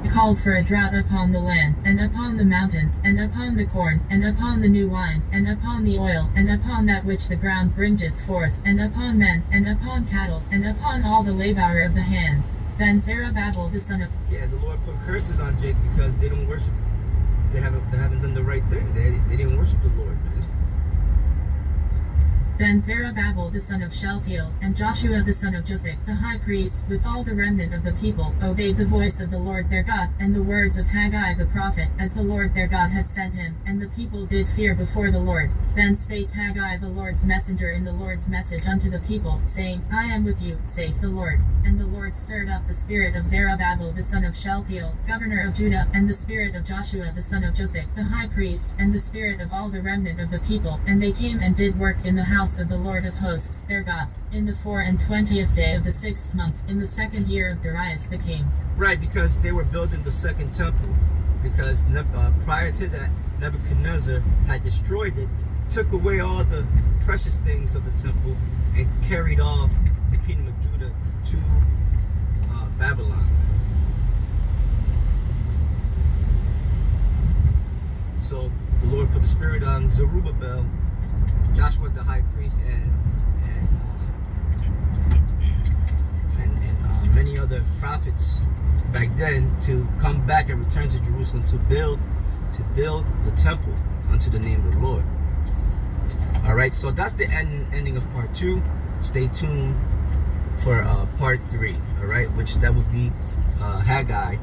called for a drought upon the land, and upon the mountains, and upon the corn, and upon the new wine, and upon the oil, and upon that which the ground bringeth forth, and upon men, and upon cattle, and upon all the labor of the hands. Then Zerubbabel the son of... Yeah, the Lord put curses on Jake because they don't worship. They haven't done the right thing. They didn't worship the Lord, man. Then Zerubbabel the son of Shealtiel, and Joshua the son of Josiah, the high priest, with all the remnant of the people, obeyed the voice of the Lord their God, and the words of Haggai the prophet, as the Lord their God had sent him, and the people did fear before the Lord. Then spake Haggai the Lord's messenger in the Lord's message unto the people, saying, I am with you, saith the Lord. And the Lord stirred up the spirit of Zerubbabel the son of Shealtiel, governor of Judah, and the spirit of Joshua the son of Josiah, the high priest, and the spirit of all the remnant of the people, and they came and did work in the house of the Lord of hosts their God, in the 24th day of the 6th month, in the 2nd year of Darius the king. Right, because they were building the second temple. Because prior to that, Nebuchadnezzar had destroyed it, took away all the precious things of the temple, and carried off the kingdom of Judah to Babylon. So the Lord put the spirit on Zerubbabel, Joshua the high priest, and many other prophets back then to come back and return to Jerusalem to build the temple unto the name of the Lord. All right, so that's the ending of part 2. Stay tuned for part 3. All right, which that would be Haggai,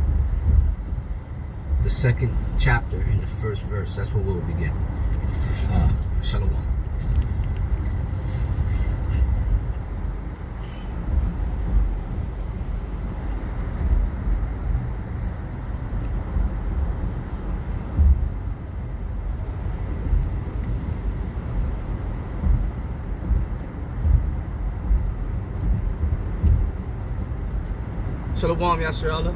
the 2nd chapter in the 1st verse. That's where we'll begin. Shalom. Shalom, Yasharallah.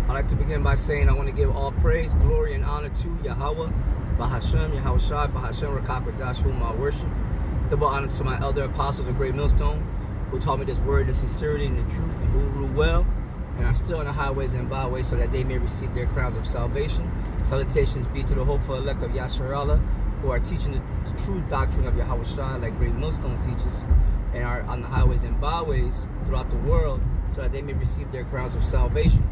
I'd like to begin by saying I want to give all praise, glory, and honor to Yahweh, Bahashem, Yahweh Shai, Bahashem, Rakakwadash, whom I worship. Double honor to my elder apostles of Great Millstone, who taught me this word in sincerity and in truth, and who rule well, and are still in the highways and byways, so that they may receive their crowns of salvation. Salutations be to the hopeful elect of Yasharallah, who are teaching the true doctrine of Yahweh Shai, like Great Millstone teaches, and are on the highways and byways throughout the world, so that they may receive their crowns of salvation.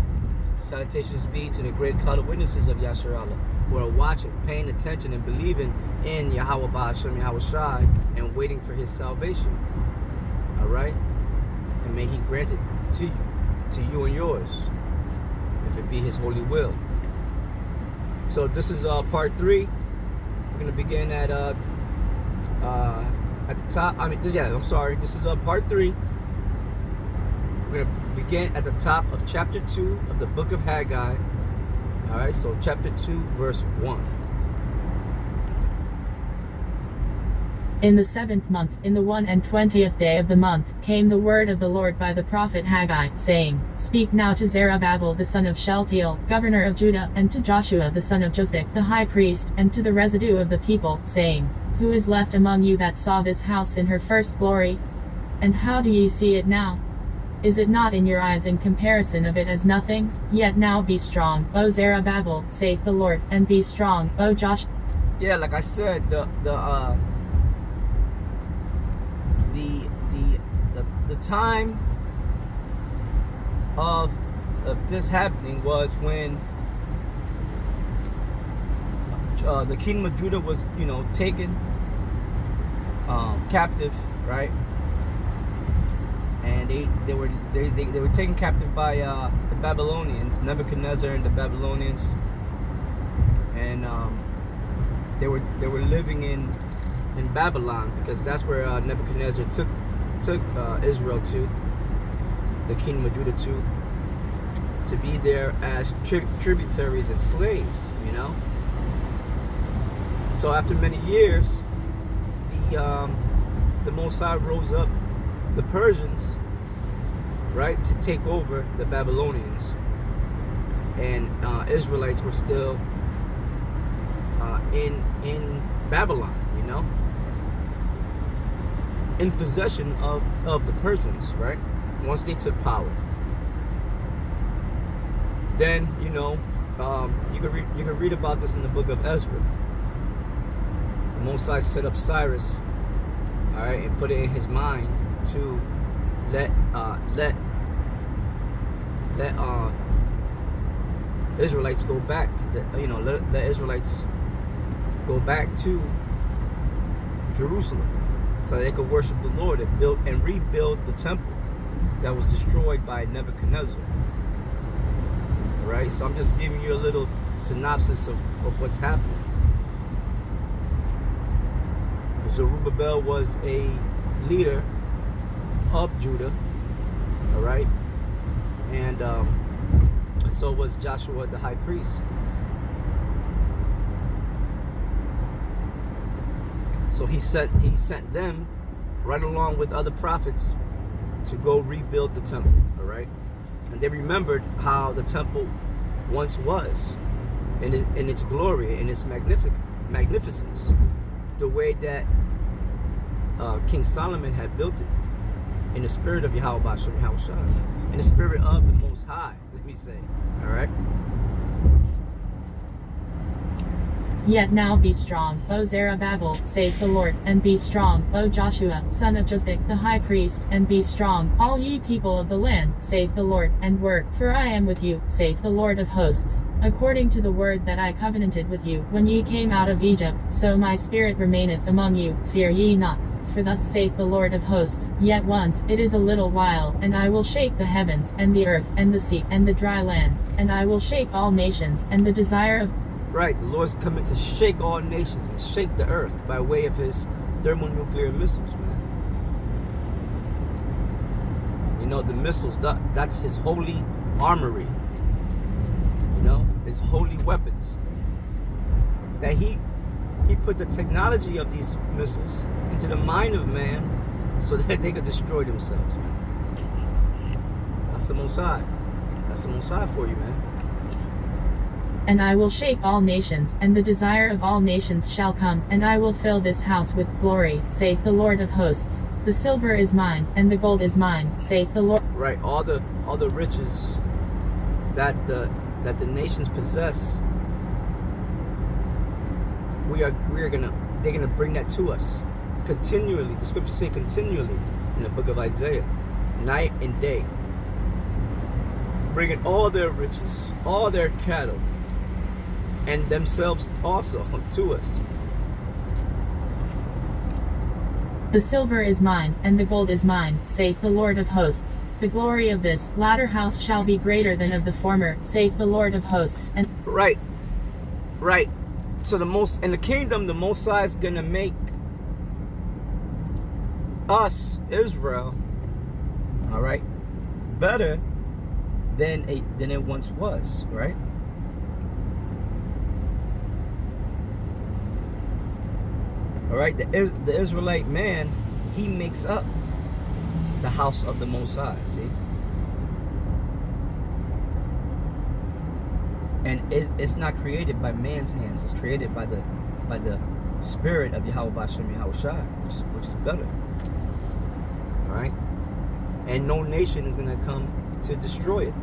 Salutations be to the great cloud of witnesses of Yasharallah, who are watching, paying attention, and believing in Yahweh Ba'ashem, Yahweh Shai, and waiting for his salvation. All right? And may he grant it to you and yours, if it be his holy will. So this is part 3. We're going to begin at the top. This is part 3. We're going to begin at the top of chapter 2 of the book of Haggai. All right, so chapter 2, verse 1. In the 7th month, in the 21st day of the month, came the word of the Lord by the prophet Haggai, saying, Speak now to Zerubbabel the son of Shealtiel, governor of Judah, and to Joshua the son of Josiah, the high priest, and to the residue of the people, saying, Who is left among you that saw this house in her first glory? And how do ye see it now? Is it not in your eyes in comparison of it as nothing? Yet now be strong, O Zerubbabel, saith the Lord, and be strong, O Josh. Yeah, like I said, the time of this happening was when the kingdom of Judah was, taken captive, right? And they were taken captive by the Babylonians, Nebuchadnezzar and the Babylonians, and they were living in Babylon, because that's where Nebuchadnezzar took Israel to, the kingdom of Judah to be there as tributaries and slaves, So after many years, the Most High rose up the Persians, right, to take over the Babylonians, and Israelites were still in Babylon, in possession of the Persians, right? Once they took power, then, you know, you can read about this in the book of Ezra. The Most High set up Cyrus, all right, and put it in his mind to let Israelites go back. You know, let Israelites go back to Jerusalem so they could worship the Lord and build and rebuild the temple that was destroyed by Nebuchadnezzar. All right, so I'm just giving you a little synopsis of what's happening. Zerubbabel was a leader of Judah, all right, and so was Joshua the high priest. So he sent them right along with other prophets to go rebuild the temple, all right? And they remembered how the temple once was in its glory, in its magnificence, the way that King Solomon had built it, in the spirit of Yahweh Bashem Yahushua, in the spirit of the Most High, let me say, all right? Yet now be strong, O Zerubbabel, saith the Lord, and be strong, O Joshua, son of Joseph, the high priest, and be strong, all ye people of the land, saith the Lord, and work, for I am with you, saith the Lord of hosts. According to the word that I covenanted with you, when ye came out of Egypt, so my spirit remaineth among you, fear ye not. For thus saith the Lord of hosts, yet once, it is a little while, and I will shake the heavens, and the earth, and the sea, and the dry land, and I will shake all nations, and the desire of... Right, the Lord's coming to shake all nations and shake the earth by way of his thermonuclear missiles, man. You know, the missiles, that's his holy armory. You know, his holy weapons. That he put the technology of these missiles into the mind of man so that they could destroy themselves, man. That's the Most High. That's the Most High for you, man. And I will shake all nations, and the desire of all nations shall come, and I will fill this house with glory, saith the Lord of hosts. The silver is mine, and the gold is mine, saith the Lord. Right, all the riches that the nations possess, they're gonna bring that to us continually. The scriptures say continually in the book of Isaiah, night and day, bringing all their riches, all their cattle, and themselves also to us. The silver is mine, and the gold is mine, saith the Lord of hosts. The glory of this latter house shall be greater than of the former, saith the Lord of hosts. And right. So in the kingdom, the Most High is gonna make us, Israel, all right, better than it once was, right? All right, the Israelite man, he makes up the house of the Most High, see? And it's not created by man's hands. It's created by the spirit of Yahweh Bashem Yahushua, which is better. All right? And no nation is going to come to destroy it.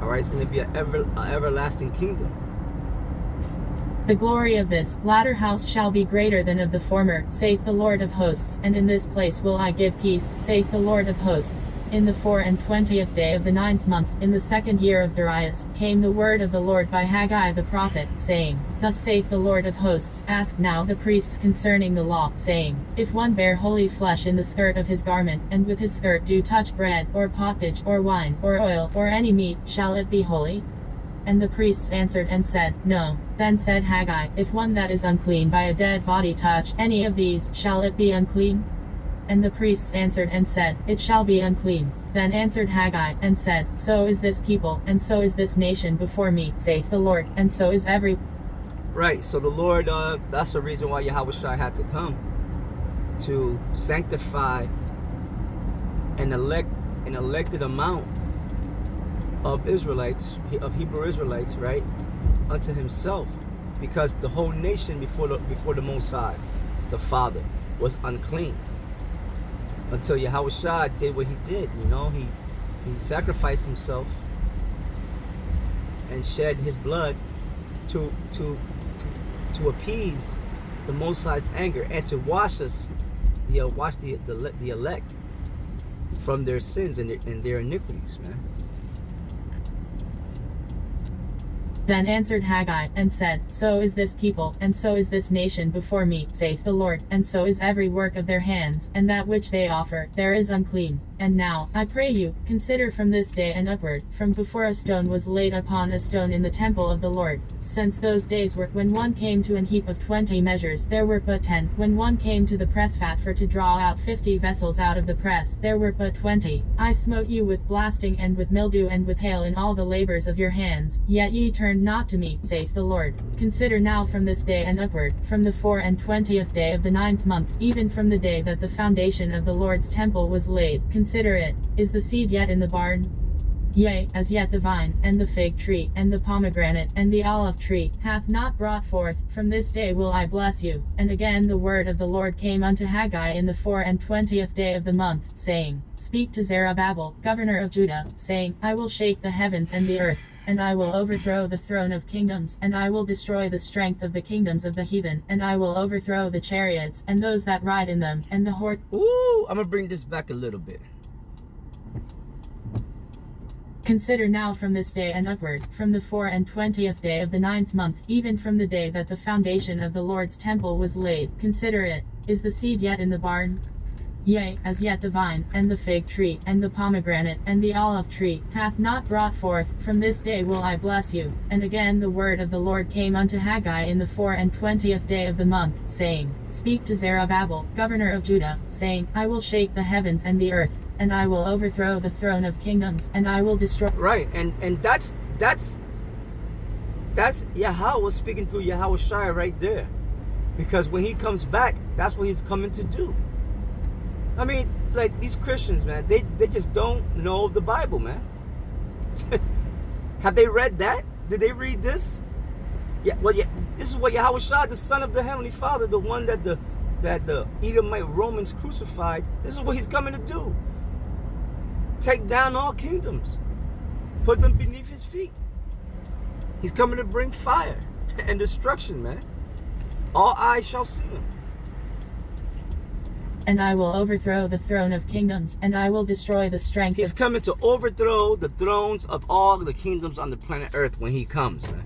All right? It's going to be an everlasting kingdom. the glory of this latter house shall be greater than of the former, saith the Lord of hosts, and in this place will I give peace, saith the Lord of hosts. In the 24th day of the 9th month, in the 2nd year of Darius, came the word of the Lord by Haggai the prophet, saying, Thus saith the Lord of hosts, ask now the priests concerning the law, saying, If one bear holy flesh in the skirt of his garment, and with his skirt do touch bread, or pottage, or wine, or oil, or any meat, shall it be holy? And the priests answered and said, No. Then said Haggai, If one that is unclean by a dead body touch any of these, shall it be unclean? And the priests answered and said, It shall be unclean. Then answered Haggai, and said, So is this people, and so is this nation before me, saith the Lord, and so is every... Right, so the Lord, that's the reason why Yahweh Shai had to come, to sanctify an elected amount of Israelites, of Hebrew Israelites, right, unto himself, because the whole nation before the Most High, the Father, was unclean. Until Yahweh Shai did what he did, you know, he sacrificed himself and shed his blood to appease the Most High's anger and to wash us, wash the elect from their sins and their iniquities, man. Then answered Haggai, and said, So is this people, and so is this nation before me, saith the Lord, and so is every work of their hands, and that which they offer, there is unclean. And now, I pray you, consider from this day and upward, from before a stone was laid upon a stone in the temple of the Lord, since those days were, when one came to an heap of 20 measures, there were but 10, when one came to the press fat for to draw out 50 vessels out of the press, there were but 20. I smote you with blasting and with mildew and with hail in all the labors of your hands, yet ye turned not to me, saith the Lord. Consider now from this day and upward, from the 24th day of the 9th month, even from the day that the foundation of the Lord's temple was laid, consider it. Is the seed yet in the barn? Yea, as yet the vine, and the fig tree, and the pomegranate, and the olive tree, hath not brought forth. From this day will I bless you. And again the word of the Lord came unto Haggai in the 24th day of the month, saying, Speak to Zerubbabel, governor of Judah, saying, I will shake the heavens and the earth, and I will overthrow the throne of kingdoms, and I will destroy the strength of the kingdoms of the heathen, and I will overthrow the chariots, and those that ride in them, and the horse. Ooh, I'm gonna bring this back a little bit. Consider now from this day and upward, from the 24th day of the 9th month, even from the day that the foundation of the Lord's temple was laid, consider it. Is the seed yet in the barn? Yea, as yet the vine, and the fig tree, and the pomegranate, and the olive tree, hath not brought forth. From this day will I bless you. And again the word of the Lord came unto Haggai in the 24th day of the month, saying, Speak to Zerubbabel, governor of Judah, saying, I will shake the heavens and the earth, and I will overthrow the throne of kingdoms, and I will destroy. Right, and that's Yahweh speaking through Yahweh Shai right there. Because when he comes back, that's what he's coming to do. I mean, like these Christians, man, they just don't know the Bible, man. Have they read that? Did they read this? Yeah, well, yeah, this is what Yahweh Shai, the Son of the Heavenly Father, the one that the Edomite Romans crucified, this is what he's coming to do. Take down all kingdoms. Put them beneath his feet. He's coming to bring fire and destruction, man. All eyes shall see him. And I will overthrow the throne of kingdoms, and I will destroy the strength. He's coming to overthrow the thrones of all the kingdoms on the planet Earth when he comes, man.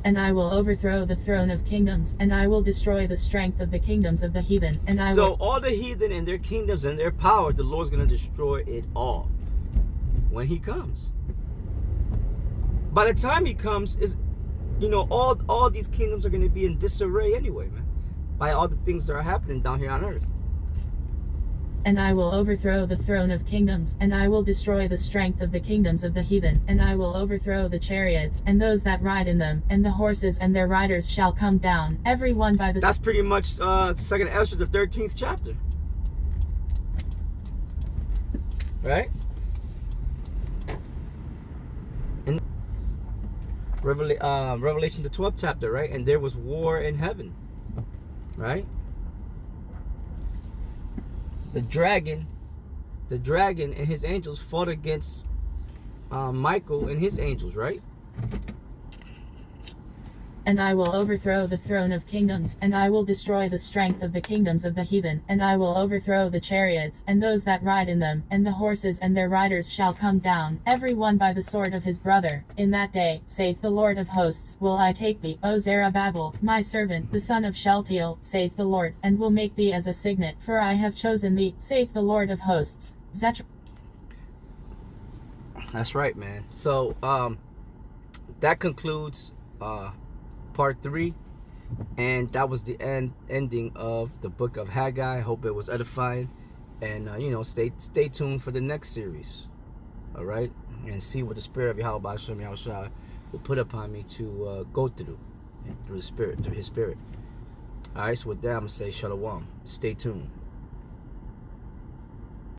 And I will overthrow the throne of kingdoms, and I will destroy the strength of the kingdoms of the heathen. And I will. So all the heathen and their kingdoms and their power, the Lord's going to destroy it all when he comes. By the time he comes, all these kingdoms are going to be in disarray anyway, man. By all the things that are happening down here on earth. And I will overthrow the throne of kingdoms, and I will destroy the strength of the kingdoms of the heathen, and I will overthrow the chariots, and those that ride in them, and the horses and their riders shall come down, every one by the... That's pretty much 2nd Ezra, the 13th chapter. Right? And Revelation, the 12th chapter, right? And there was war in heaven. Right? The dragon and his angels fought against Michael and his angels, right? And I will overthrow the throne of kingdoms, and I will destroy the strength of the kingdoms of the heathen, and I will overthrow the chariots, and those that ride in them, and the horses and their riders shall come down, every one by the sword of his brother. In that day, saith the Lord of hosts, will I take thee, O Zerubbabel, my servant, the son of Shealtiel, saith the Lord, and will make thee as a signet, for I have chosen thee, saith the Lord of hosts. That's right, man. So, that concludes part 3, and that was the ending of the book of Haggai. I hope it was edifying, and stay tuned for the next series, all right, and see what the Spirit of Yahweh B'Hashem Yahushua will put upon me to go through the Spirit, through his Spirit. All right, so with that, I'm gonna say shalom. Stay tuned.